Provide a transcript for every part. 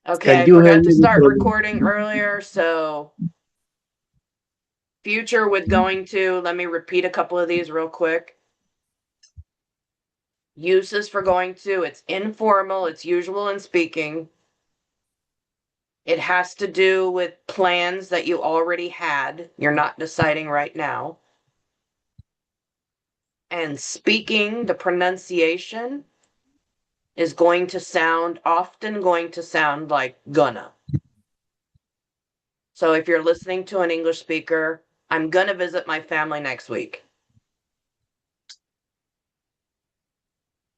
Okay, I forgot to start recording earlier, so future with going to, let me repeat a couple of these real quick. Uses for going to, it's informal, it's usual in speaking. It has to do with plans that you already had, you're not deciding right now. And speaking, the pronunciation is often going to sound like gonna. So if you're listening to an English speaker, I'm gonna visit my family next week.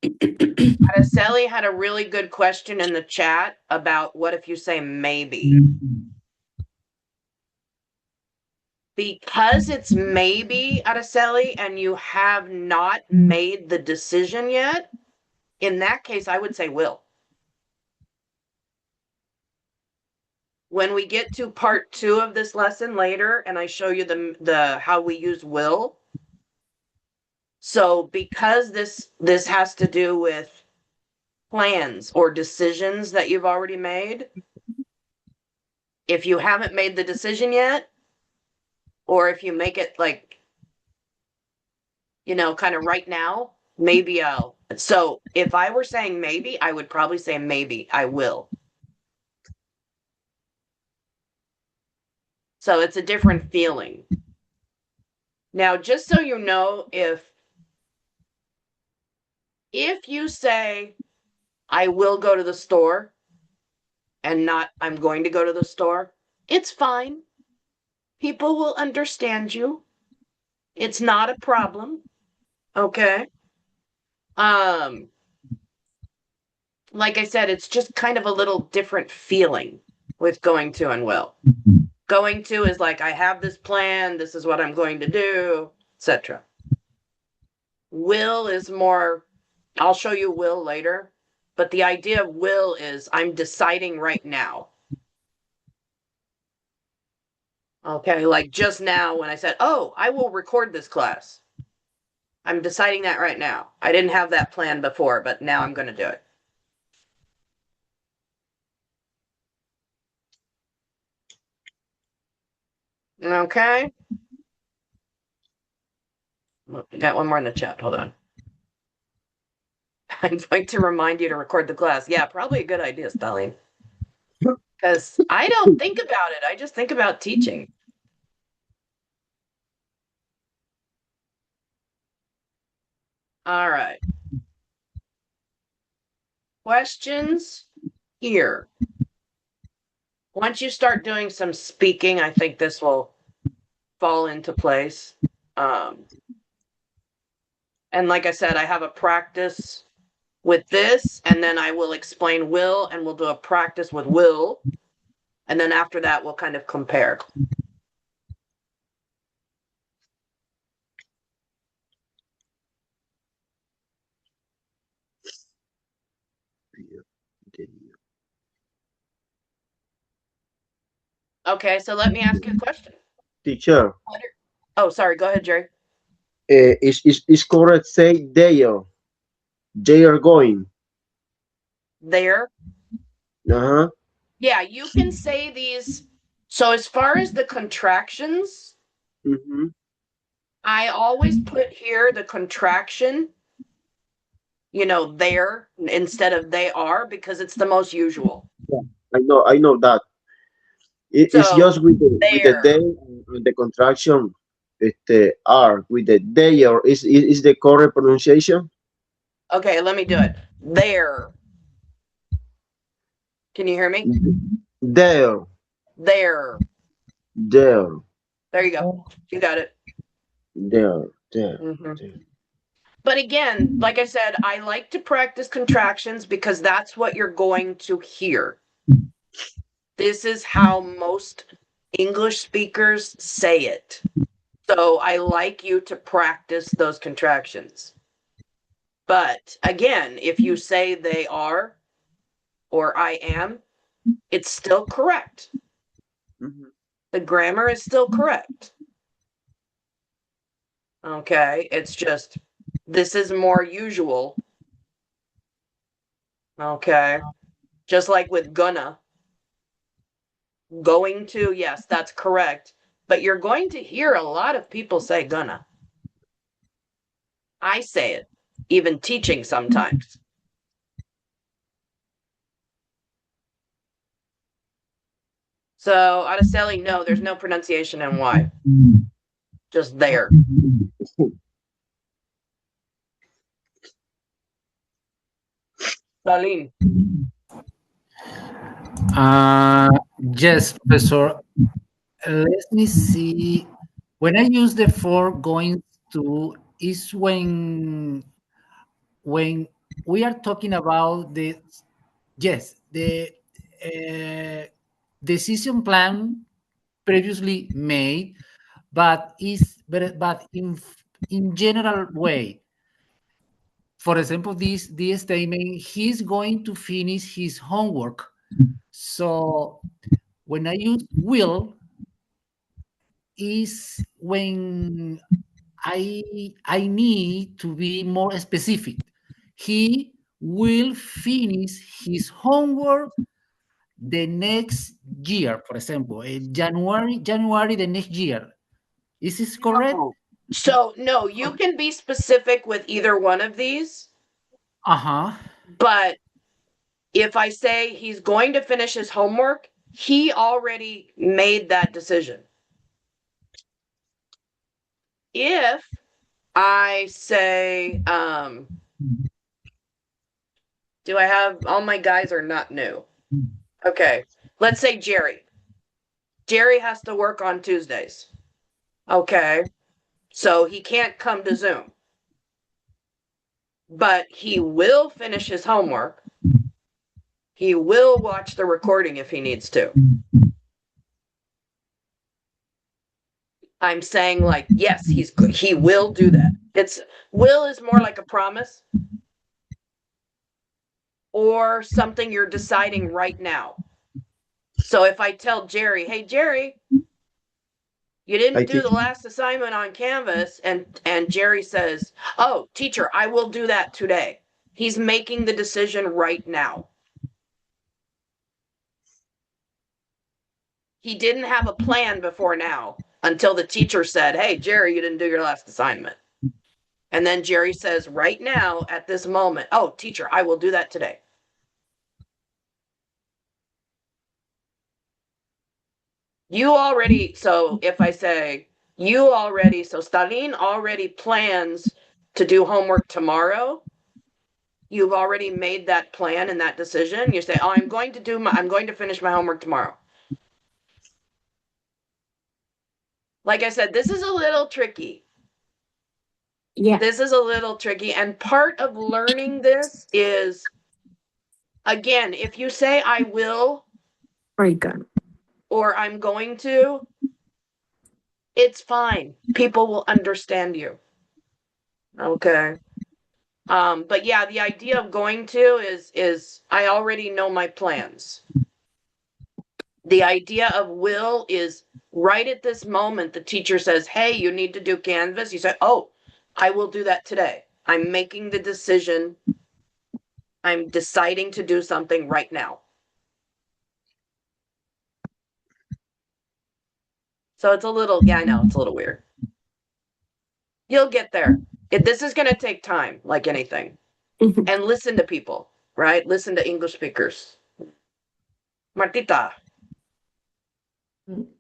Araceli had a really good question in the chat about what if you say maybe. Because it's maybe, Araceli, and you have not made the decision yet, in that case, I would say will. When we get to part 2 of this lesson later, and I show you the how we use will. So because this has to do with plans or decisions that you've already made, if you haven't made the decision yet, or if you make it like, kind of right now, maybe I'll. So if I were saying maybe, I would probably say maybe I will. So it's a different feeling. Now, just so you know, if you say, I will go to the store and not I'm going to go to the store, it's fine. People will understand you. It's not a problem. Okay. Like I said, it's just kind of a little different feeling with going to and will. Going to is like, I have this plan, this is what I'm going to do, etc. Will is more, I'll show you will later, but the idea of will is I'm deciding right now. Okay, like just now when I said, oh, I will record this class. I'm deciding that right now. I didn't have that plan before, but now I'm going to do it. Okay. Got one more in the chat. Hold on. I'm going to remind you to record the class. Yeah, probably a good idea, Stalin. Because I don't think about it. I just think about teaching. All right. Questions here. Once you start doing some speaking, I think this will fall into place. And like I said, I have a practice with this, and then I will explain will, and we'll do a practice with will. And then after that, we'll kind of compare. Okay, so let me ask you a question. Teacher. Oh, sorry. Go ahead, Jerry. Is correct say they are. They are going. There. Uh-huh. Yeah, you can say these. So as far as the contractions, Mm-hmm. I always put here the contraction, there instead of they are, because it's the most usual. Yeah, I know that. It's So just with the there. day and the contraction are with the they or is the correct pronunciation? Okay, let me do it. There. Can you hear me? There. There. There. There you go. You got it. There. There. Mm-hmm. There. But again, like I said, I like to practice contractions because that's what you're going to hear. This is how most English speakers say it. So I like you to practice those contractions. But again, if you say they are or I am, it's still correct. Mm-hmm. The grammar is still correct. Okay, it's just this is more usual. Okay, just like with gonna, Going to, yes, that's correct. But you're going to hear a lot of people say gonna. I say it, even teaching sometimes. So Araceli, no, there's no pronunciation in Y. Just there. Darlene. Yes, Professor. Let me see. When I use the for going to is when we are talking about the yes the uh, decision plan previously made, but in general way. For example, this statement, he's going to finish his homework. So when I use will is when I need to be more specific. He will finish his homework the next year, for example, January the next year. Is this correct? No. So, no, you can be specific with either one of these, Uh-huh. but if I say he's going to finish his homework, he already made that decision. If I say, do I have all my guys are not new? Okay. Let's say Jerry. Jerry has to work on Tuesdays. Okay. So he can't come to Zoom. But he will finish his homework. He will watch the recording if he needs to. I'm saying like, yes, he will do that. It's will is more like a promise or something you're deciding right now. So if I tell Jerry, hey Jerry, you didn't do the last assignment on Canvas, and Jerry says, oh, teacher, I will do that today. He's making the decision right now. He didn't have a plan before now until the teacher said, hey, Jerry, you didn't do your last assignment. And then Jerry says, right now, at this moment, oh, teacher, I will do that today. You already, so if I say, you already, so Stalin already plans to do homework tomorrow. You've already made that plan and that decision. You say, oh, I'm going to finish my homework tomorrow. Like I said, this is a little tricky. Yeah. This is a little tricky. And part of learning this is, again, if you say I will Very good. or I'm going to, it's fine. People will understand you. Okay. But yeah, the idea of going to is I already know my plans. The idea of will is right at this moment, the teacher says, hey, you need to do Canvas. You say, oh, I will do that today. I'm making the decision. I'm deciding to do something right now. So it's a little, yeah, I know, it's a little weird. You'll get there. This is going to take time, like anything. And listen to people, right? Listen to English speakers. Martita.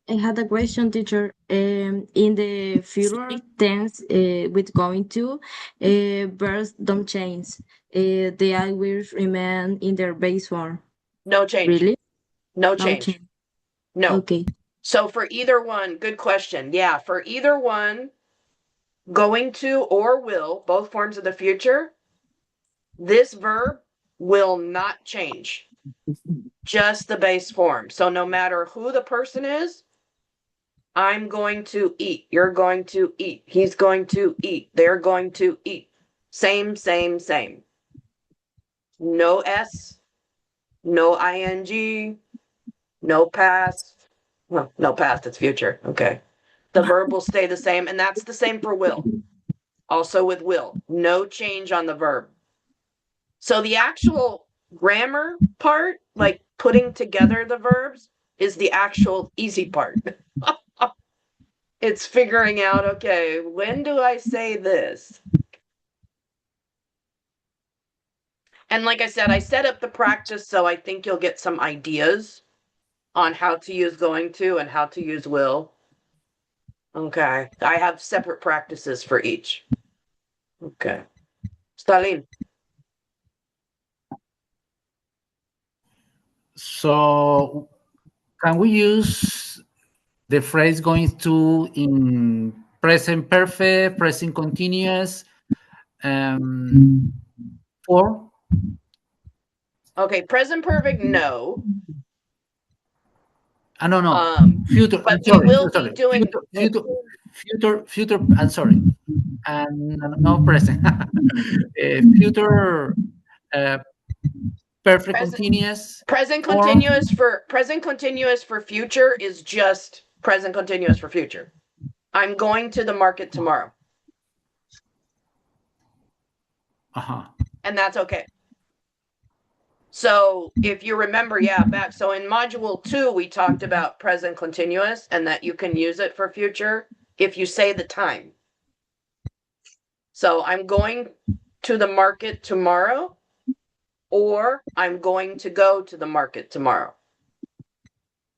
I had a question, teacher. In the future tense, with going to, verbs don't change. The I will remain in their base form. No change. Really? No No change. change. No. Okay. So for either one, good question. Yeah, for either one, going to or will, both forms of the future, this verb will not change. Just the base form. So no matter who the person is, I'm going to eat. You're going to eat. He's going to eat. They're going to eat. Same, same, same. No S, no ing, no past. Well, no past, it's future. Okay. The verb will stay the same, and that's the same for will. Also with will, no change on the verb. So the actual grammar part, like putting together the verbs, is the actual easy part. It's figuring out, okay, when do I say this? And like I said, I set up the practice so I think you'll get some ideas on how to use going to and how to use will. Okay. I have separate practices for each. Okay. Stalin. So can we use the phrase going to in present perfect, present continuous, for? Okay, present perfect, no. No. Future. But I'm sorry. we will Sorry. be doing Future. I'm sorry. And no present. Future. Perfect present continuous. present Or continuous for future is just present continuous for future. I'm going to the market tomorrow. And that's okay. So if you remember, back. So in module 2, we talked about present continuous and that you can use it for future if you say the time. So I'm going to the market tomorrow, or I'm going to go to the market tomorrow.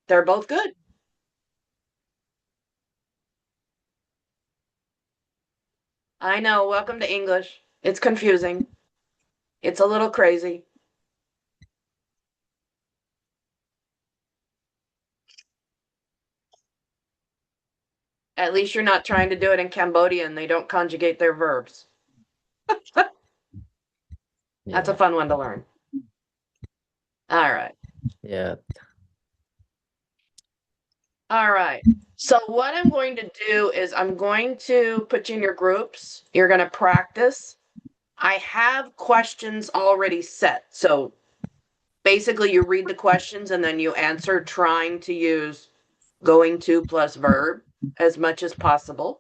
They're both good. I know. Welcome to English. It's confusing. It's a little crazy. At least you're not trying to do it in Cambodian. They don't conjugate their verbs. That's a fun one to learn. All right. Yeah. All right. So what I'm going to do is I'm going to put you in your groups. You're going to practice. I have questions already set. So basically you read the questions and then you answer trying to use going to plus verb as much as possible.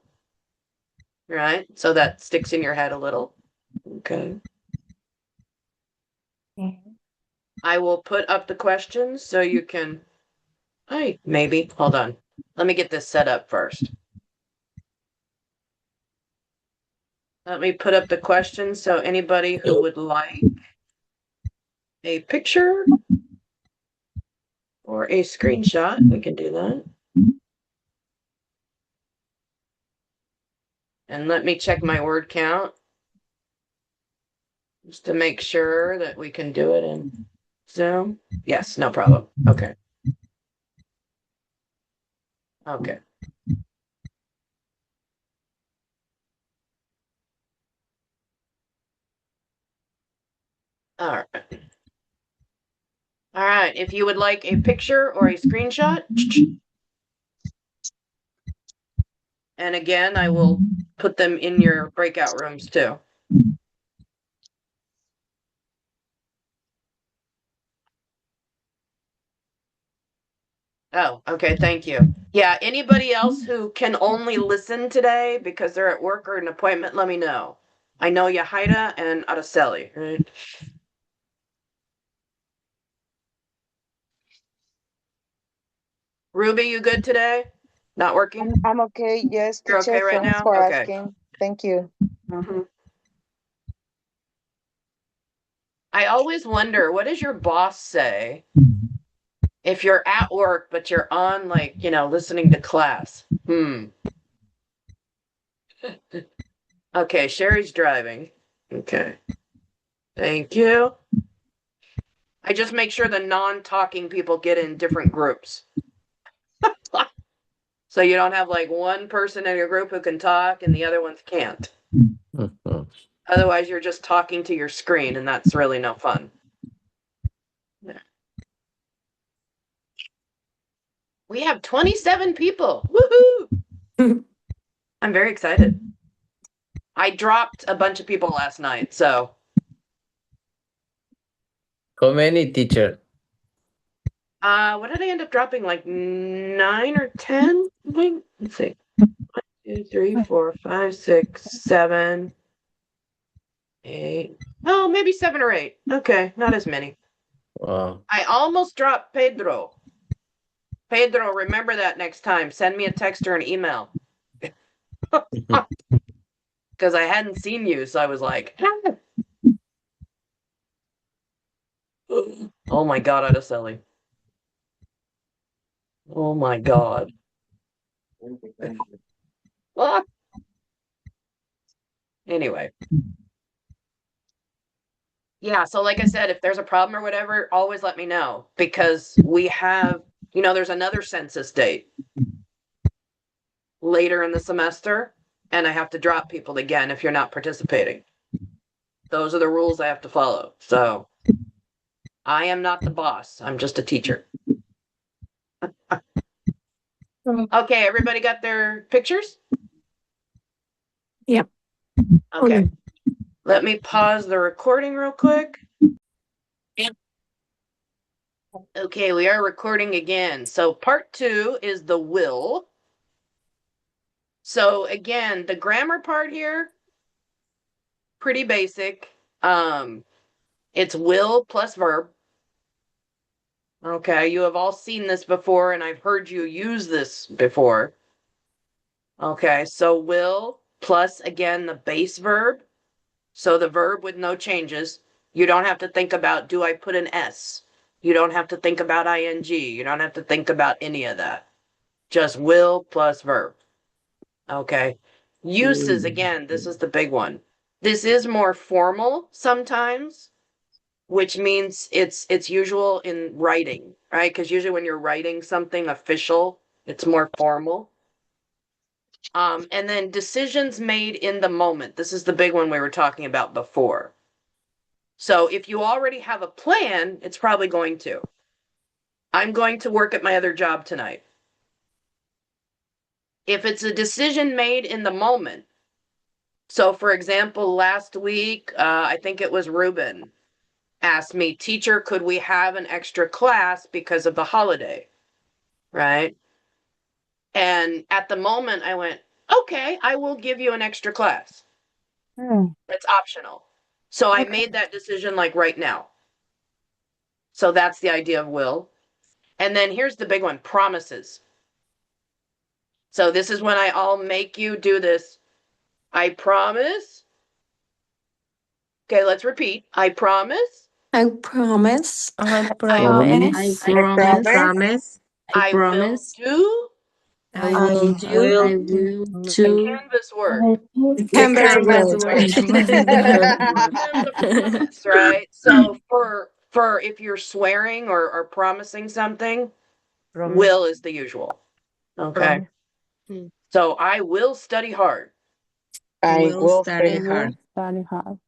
Right? So that sticks in your head a little. Okay. I will put up the questions so you can, maybe, hold on. Let me get this set up first. Let me put up the questions so anybody who would like a picture or a screenshot, we can do that. And let me check my word count just to make sure that we can do it in Zoom. Yes, no problem. Okay. Okay. All right. All right. If you would like a picture or a screenshot, and again, I will put them in your breakout rooms too. Oh, okay. Thank you. Yeah. Anybody else who can only listen today because they're at work or an appointment, let me know. I know Yahida and Araceli, right? Ruby, you good today? Not working? I'm okay. Yes, You're teacher. okay right Thanks now? for Okay. asking. Thank you. I always wonder, what does your boss say if you're at work, but you're on, like, listening to class? Okay, Sherry's driving. Okay. Thank you. I just make sure the non-talking people get in different groups. So you don't have like one person in your group who can talk and the other ones can't. Otherwise, you're just talking to your screen, and that's really no fun. Yeah. We have 27 people. Woohoo! I'm very excited. I dropped a bunch of people last night, so. How many, teacher? What did I end up dropping? Like 9 or 10? Let's see. 1, 2, 3, 4, 5, 6, 7, 8. Oh, maybe 7 or 8. Okay, not as many. Wow. I almost dropped Pedro. Pedro, remember that next time. Send me a text or an email. Because I hadn't seen you, so I was like, ah. Oh my God, Araceli. Oh my God. Ah. Anyway. Yeah, so like I said, if there's a problem or whatever, always let me know because we have, there's another census date later in the semester, and I have to drop people again if you're not participating. Those are the rules I have to follow. So I am not the boss. I'm just a teacher. Okay, everybody got their pictures? Yep. Okay. Let me pause the recording real quick. Okay, we are recording again. So part 2 is the will. So again, the grammar part here, pretty basic. It's will plus verb. Okay, you have all seen this before, and I've heard you use this before. Okay, so will plus, again, the base verb. So the verb with no changes. You don't have to think about, do I put an S? You don't have to think about ing. You don't have to think about any of that. Just will plus verb. Okay. Uses, again, this is the big one. This is more formal sometimes, which means it's usual in writing, right? Because usually when you're writing something official, it's more formal. And then decisions made in the moment. This is the big one we were talking about before. So if you already have a plan, it's probably going to. I'm going to work at my other job tonight. If it's a decision made in the moment, so for example, last week, I think it was Ruben asked me, teacher, could we have an extra class because of the holiday? Right? And at the moment I went, okay, I will give you an extra class. It's optional. So I made that decision like right now. So that's the idea of will. And then here's the big one, promises. So this is when I'll make you do this. I promise. Okay, let's repeat. I promise. I promise. I I promise. promise. I I will promise. do I will do. I will the do. canvas work. Canvas Canvas work. work. And the promise, right? So for if you're swearing or promising something, will is the usual. Okay. So I will study hard. I will study study hard. Study hard.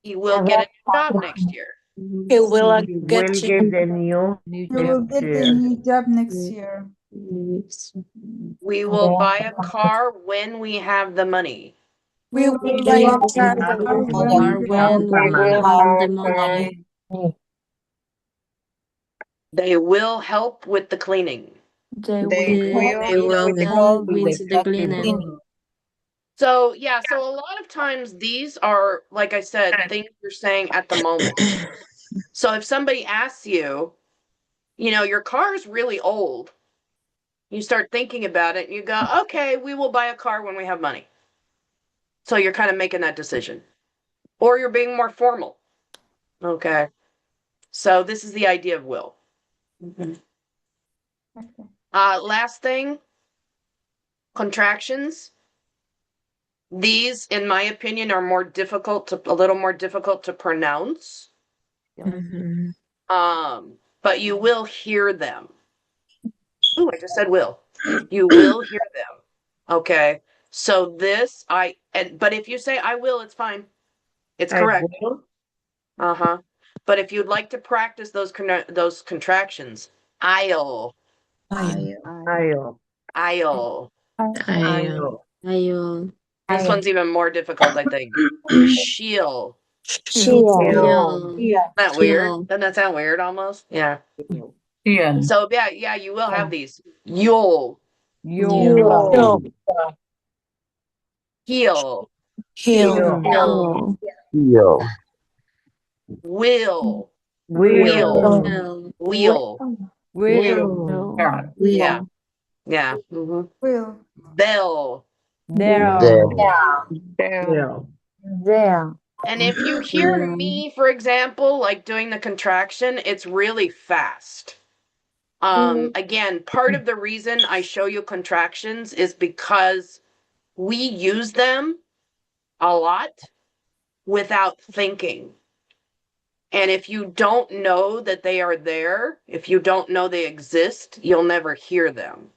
He will get a new job next year. He will You get will to get the new You will get a new job next year. We will buy a car when we have the money. we will buy a car when we Or when We will have the have money. They will help with the cleaning. they They will will help with with the cleaning. So yeah, so a lot of times these are, like I said, things you're saying at the moment. So if somebody asks you, your car's really old, you start thinking about it and you go, okay, we will buy a car when we have money. So you're kind of making that decision. Or you're being more formal. Okay. So this is the idea of will. Last thing, contractions. These, in my opinion, are a little more difficult to pronounce. But you will hear them. Ooh, I just said will. You will hear them. Okay. So but if you say I will, it's fine. It's correct. Uh-huh. But if you'd like to practice those contractions, I'll. I'll. This one's even more difficult, I think. She'll. She'll. Isn't that weird? Doesn't that sound weird almost? Yeah. So yeah, you will have these. You'll. He'll. He'll. He'll. Will. Will. Wheel. Will. Yeah. Yeah. Mhm. Will. They'll. Will. And if you hear me, for example, like doing the contraction, it's really fast. Again, part of the reason I show you contractions is because we use them a lot without thinking. And if you don't know that they are there, if you don't know they exist, you'll never hear them.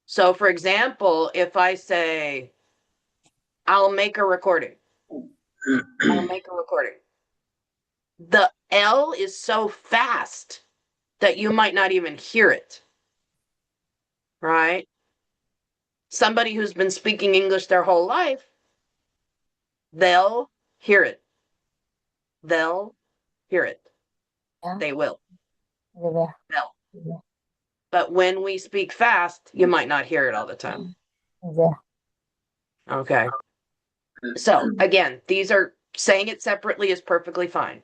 So, for example, if I say, I'll make a recording, I'll make a recording. The L is so fast that you might not even hear it, right? Somebody who's been speaking English their whole life, they'll hear it. They'll hear it. They will. They'll. But when we speak fast, you might not hear it all the time. Okay. So again, these are saying it separately is perfectly fine.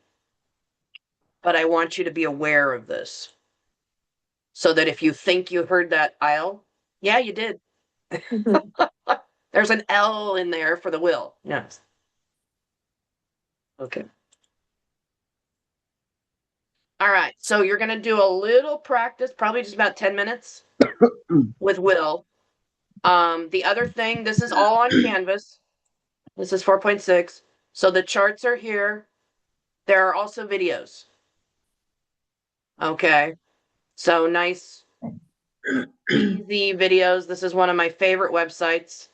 But I want you to be aware of this. So that if you think you heard that I'll, yeah, you did. There's an L in there for the will. Yes. Okay. All right. So you're going to do a little practice, probably just about 10 minutes with will. The other thing, this is all on Canvas. This is 4.6. So the charts are here. There are also videos. Okay. So nice, easy videos. This is one of my favorite websites.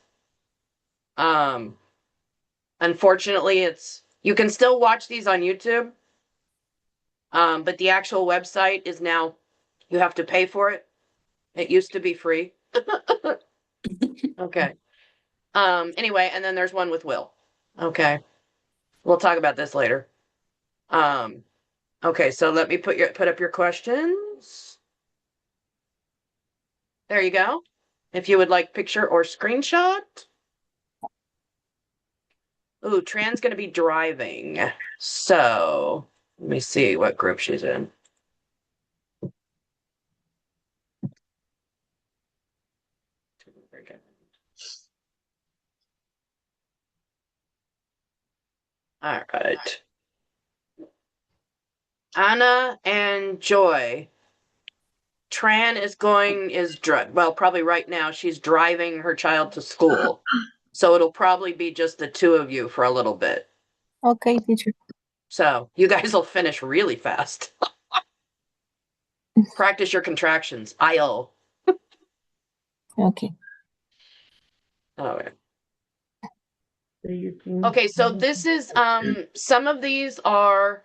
Unfortunately, you can still watch these on YouTube. But the actual website is now, you have to pay for it. It used to be free. Okay. Anyway, and then there's one with Will. Okay. We'll talk about this later. Okay, so let me put up your questions. There you go. If you would like picture or screenshot. Ooh, Tran's gonna be driving. So let me see what group she's in. Very good. All right. Anna and Joy. Tran well, probably right now she's driving her child to school. So it'll probably be just the two of you for a little bit. Okay, teacher. So you guys will finish really fast. Practice your contractions. I'll. Okay. All right. Okay, so this is some of these are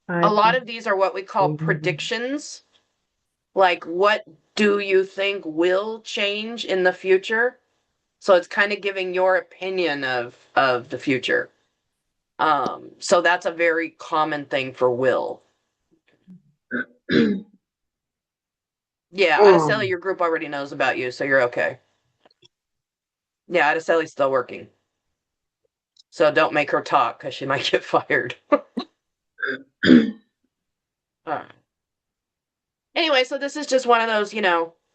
a lot of these are what we call predictions. Like, what do you think will change in the future? So it's kind of giving your opinion of the future. So that's a very common thing for will. Yeah, Araceli, your group already knows about you, so you're okay. Yeah, Araceli's still working. So don't make her talk because she might get fired. Anyway, so this is just one of those,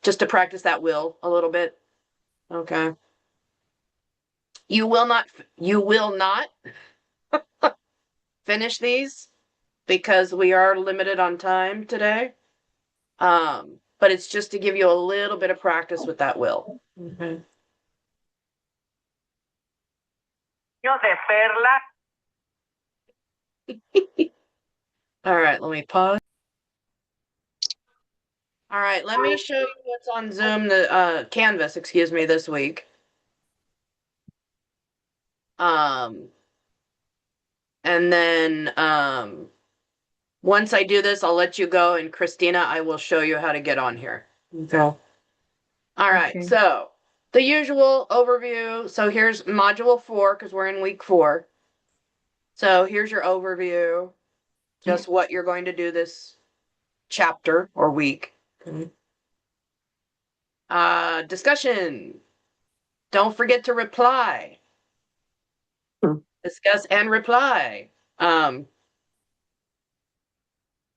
just to practice that will a little bit. Okay. You will not finish these because we are limited on time today. But it's just to give you a little bit of practice with that will. Okay. All right, let me pause. All right, let me show you what's on Zoom, the Canvas, excuse me, this week. And then once I do this, I'll let you go, and Christina, I will show you how to get on here. Okay. All right, so the usual overview. So here's module 4 because we're in week 4. So here's your overview, just what you're going to do this chapter or week. Discussion. Don't forget to reply. Discuss and reply.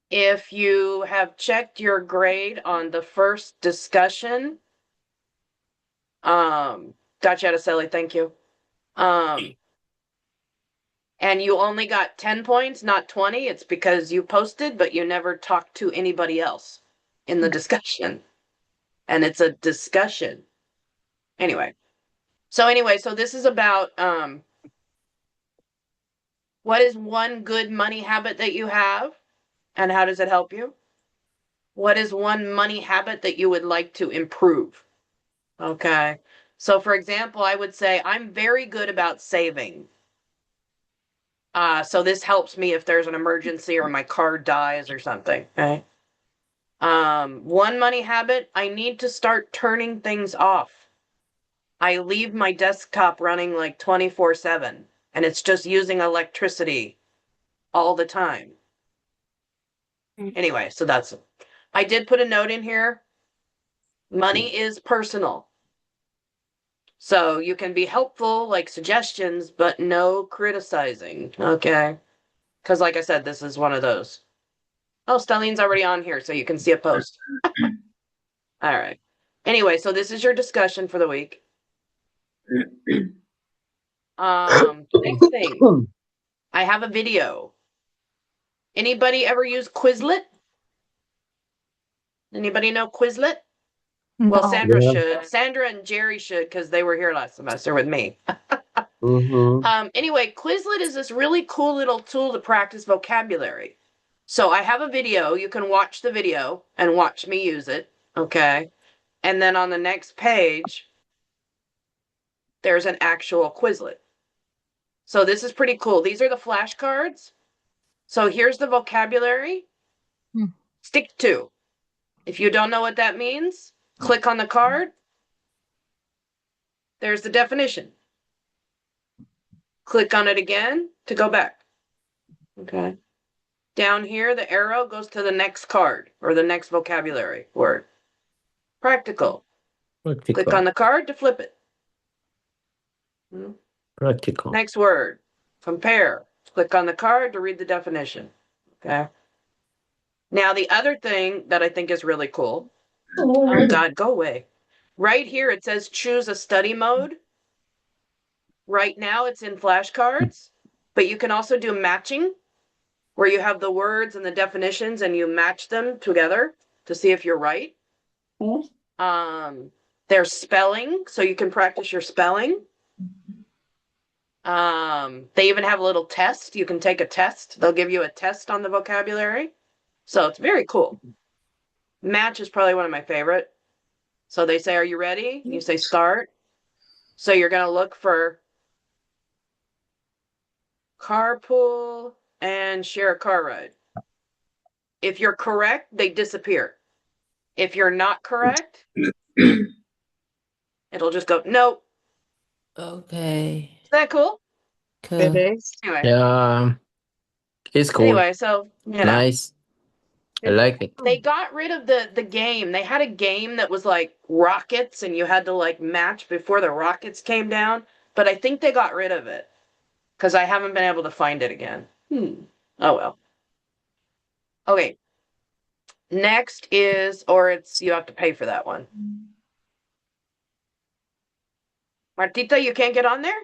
If you have checked your grade on the first discussion, gotcha, Araceli, thank you. And you only got 10 points, not 20, it's because you posted, but you never talked to anybody else in the discussion. And it's a discussion. Anyway. So this is about what is one good money habit that you have and how does it help you? What is one money habit that you would like to improve? Okay. So for example, I would say I'm very good about saving. So this helps me if there's an emergency or my car dies or something. Okay. One money habit, I need to start turning things off. I leave my desktop running like 24/7 and it's just using electricity all the time. Anyway, so I did put a note in here. Money is personal. So you can be helpful, like suggestions, but no criticizing. Okay. Because like I said, this is one of those. Oh, Stelline's already on here, so you can see a post. All right. Anyway, so this is your discussion for the week. Next thing. I have a video. Anybody ever use Quizlet? Anybody know Quizlet? Well, No. Sandra Yeah. should. Sandra and Jerry should because they were here last semester with me. Mm-hmm. Anyway, Quizlet is this really cool little tool to practice vocabulary. So I have a video. You can watch the video and watch me use it. Okay. And then on the next page, there's an actual Quizlet. So this is pretty cool. These are the flashcards. So here's the vocabulary. Stick to. If you don't know what that means, click on the card. There's the definition. Click on it again to go back. Okay. Down here, the arrow goes to the next card or the next vocabulary word. Practical. Click on the card to flip it. Practical. Next word. Compare. Click on the card to read the definition. Okay. Now, the other thing that I think is really cool. Oh, God, go away. Right here, it says choose a study mode. Right now, it's in flashcards, but you can also do matching, where you have the words and the definitions and you match them together to see if you're right. There's spelling, so you can practice your spelling. They even have a little test. You can take a test. They'll give you a test on the vocabulary. So it's very cool. Match is probably one of my favorite. So they say, are you ready? You say start. So you're going to look for carpool and share a car ride. If you're correct, they disappear. If you're not correct, it'll just go, nope. Okay. Is that cool? Cool. Anyway. Yeah. It's cool. Anyway, so, you know. Nice. I like it. They got rid of the game. They had a game that was like rockets and you had to like match before the rockets came down. But I think they got rid of it because I haven't been able to find it again. Oh, well. Okay. Next is, you have to pay for that one. Martita, you can't get on there?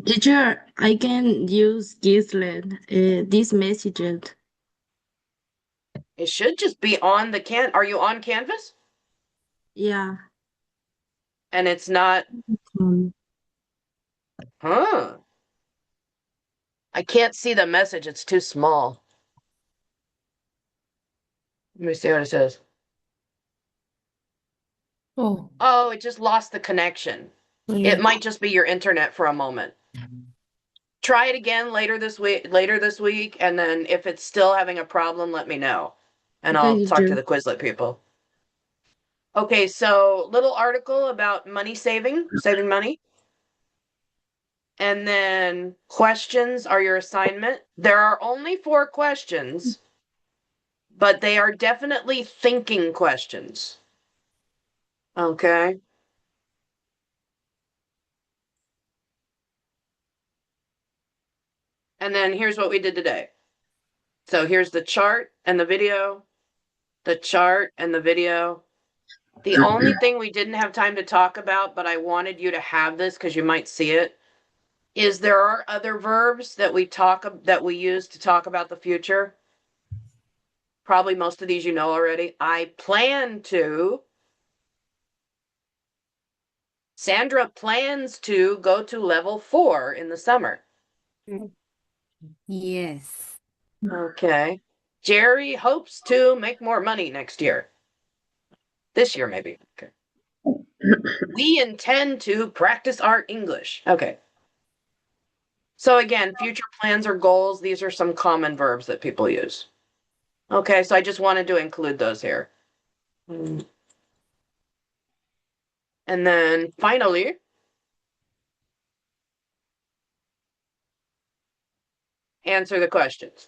Teacher, I can use Quizlet, this message. It should just be on the are you on Canvas? Yeah. And it's not, huh? I can't see the message. It's too small. Let me see what it says. Oh, it just lost the connection. It might just be your internet for a moment. Try it again later this week, and then if it's still having a problem, let me know. And Okay, I'll talk to teacher. the Quizlet people. Okay, so little article about money saving money. And then questions are your assignment. There are only 4 questions, but they are definitely thinking questions. Okay. And then here's what we did today. So here's the chart and the video, the chart and the video. The only thing we didn't have time to talk about, but I wanted you to have this because you might see it, is there are other verbs that we use to talk about the future. Probably most of these you know already. I plan to. Sandra plans to go to level 4 in the summer. Yes. Okay. Jerry hopes to make more money next year. This year, maybe. Okay. We intend to practice our English. Okay. So again, future plans or goals, these are some common verbs that people use. Okay, so I just wanted to include those here. And then finally, answer the questions.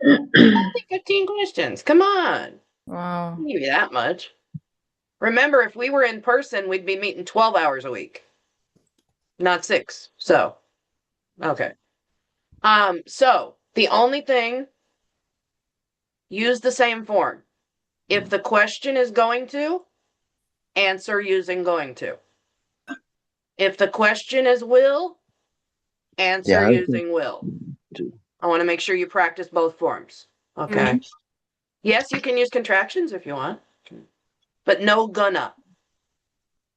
Only 15 questions. Come on. Wow. I'll give you that much. Remember, if we were in person, we'd be meeting 12 hours a week, not 6. So, okay. So the only thing, use the same form. If the question is going to, answer using going to. If the question is will, answer Yeah. using will. I want to make sure you practice both forms. Okay. Yes, you can use contractions if you want, but no gonna.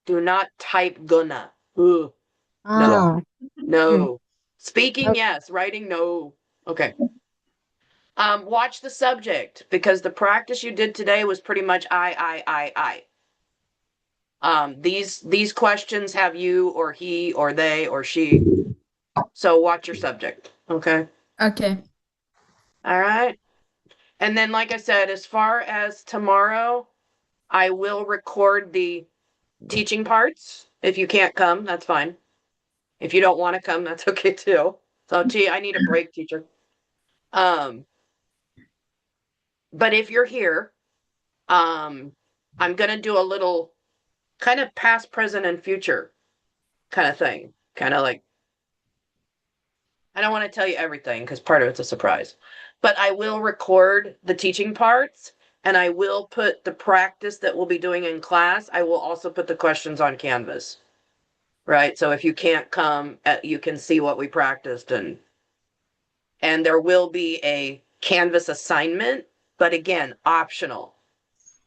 Do not type gonna. Ugh. No. No. Speaking, yes. Writing, no. Okay. Watch the subject because the practice you did today was pretty much I. These questions have you or he or they or she. So watch your subject. Okay. Okay. All right. And then, like I said, as far as tomorrow, I will record the teaching parts. If you can't come, that's fine. If you don't want to come, that's okay too. So, gee, I need a break, teacher. But if you're here, I'm gonna do a little kind of past, present, and future kind of thing. Kind of like, I don't want to tell you everything because part of it's a surprise. But I will record the teaching parts and I will put the practice that we'll be doing in class. I will also put the questions on Canvas. Right? So if you can't come, you can see what we practiced and there will be a Canvas assignment, but again, optional.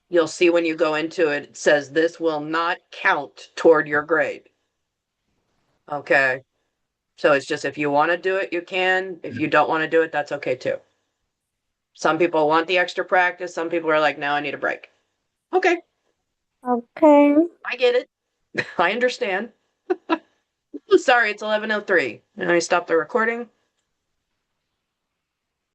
You'll see when you go into it, it says this will not count toward your grade. Okay. So it's just if you want to do it, you can. If you don't want to do it, that's okay too. Some people want the extra practice. Some people are like, no, I need a break. Okay. Okay. I get it. I understand. Sorry, it's 11:03. And I stopped the recording.